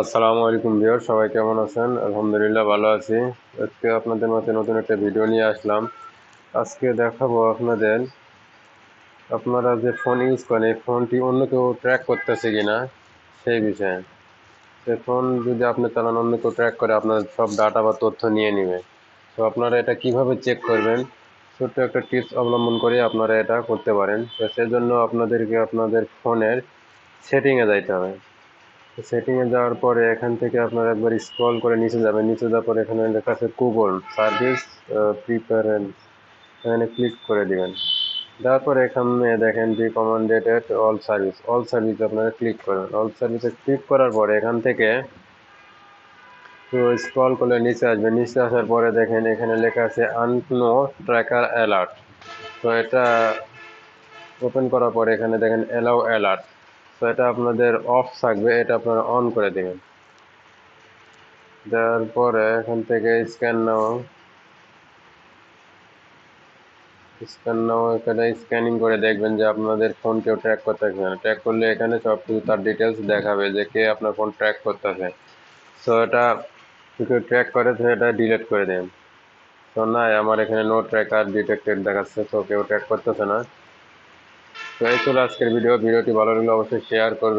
আসসালামু আলাইকুম ভিউয়ার, সবাই কেমন আছেন? আলহামদুলিল্লাহ ভালো আছি। আজকে আপনাদের মাঝে নতুন একটা ভিডিও নিয়ে আসলাম। আজকে দেখাবো আপনাদের আপনারা যে ফোন ইউজ করেন এই ফোনটি অন্য কেউ ট্র্যাক করতেছে কিনা সেই বিষয়ে। সে ফোন যদি আপনি চালান অন্য কেউ ট্র্যাক করে আপনার সব ডাটা বা তথ্য নিয়ে নেবে। তো আপনারা এটা কিভাবে চেক করবেন, ছোট্ট একটা টিপস অবলম্বন করে আপনারা এটা করতে পারেন। তো সেজন্য আপনাদেরকে আপনাদের ফোনের সেটিংয়ে যাইতে হবে। সেটিংয়ে যাওয়ার পরে এখান থেকে আপনারা একবার স্ক্রল করে নিচে যাবেন, নিচে যাওয়ার পরে এখানে লেখা আছে গুগল সার্ভিস প্রিফারেন্স, এখানে ক্লিক করে দিবেন। তারপরে এখানে দেখেন রিকমেন্ডেড অল সার্ভিস আপনারা ক্লিক করবেন। অল সার্ভিসে ক্লিক করার পরে এখান থেকে তো স্ক্রল করলে নিচে আসবে, নিচে আসার পরে দেখেন এখানে লেখা আছে আননো ট্র্যাকার অ্যালার্ট। তো এটা ওপেন করার পরে এখানে দেখেন অ্যালাউ অ্যালার্ট। তো এটা আপনাদের অফ থাকবে, এটা আপনারা অন করে দেবেন। দেওয়ার পরে এখান থেকে স্ক্যান নাও এখানে স্ক্যানিং করে দেখবেন যে আপনাদের ফোন কেউ ট্র্যাক করতেছে না। ট্র্যাক করলে এখানে সব কিছু তার ডিটেলস দেখাবে যে কে আপনার ফোন ট্র্যাক করতেছে। তো এটা কেউ ট্র্যাক করে তো এটা ডিলিট করে দেন। তো নাই, আমার এখানে নো ট্র্যাকার ডিটেক্টেড দেখাচ্ছে, তো কেউ ট্র্যাক করতেছে না। তো এই ছিল আজকের ভিডিওটি ভালো লাগলে অবশ্যই শেয়ার করবেন।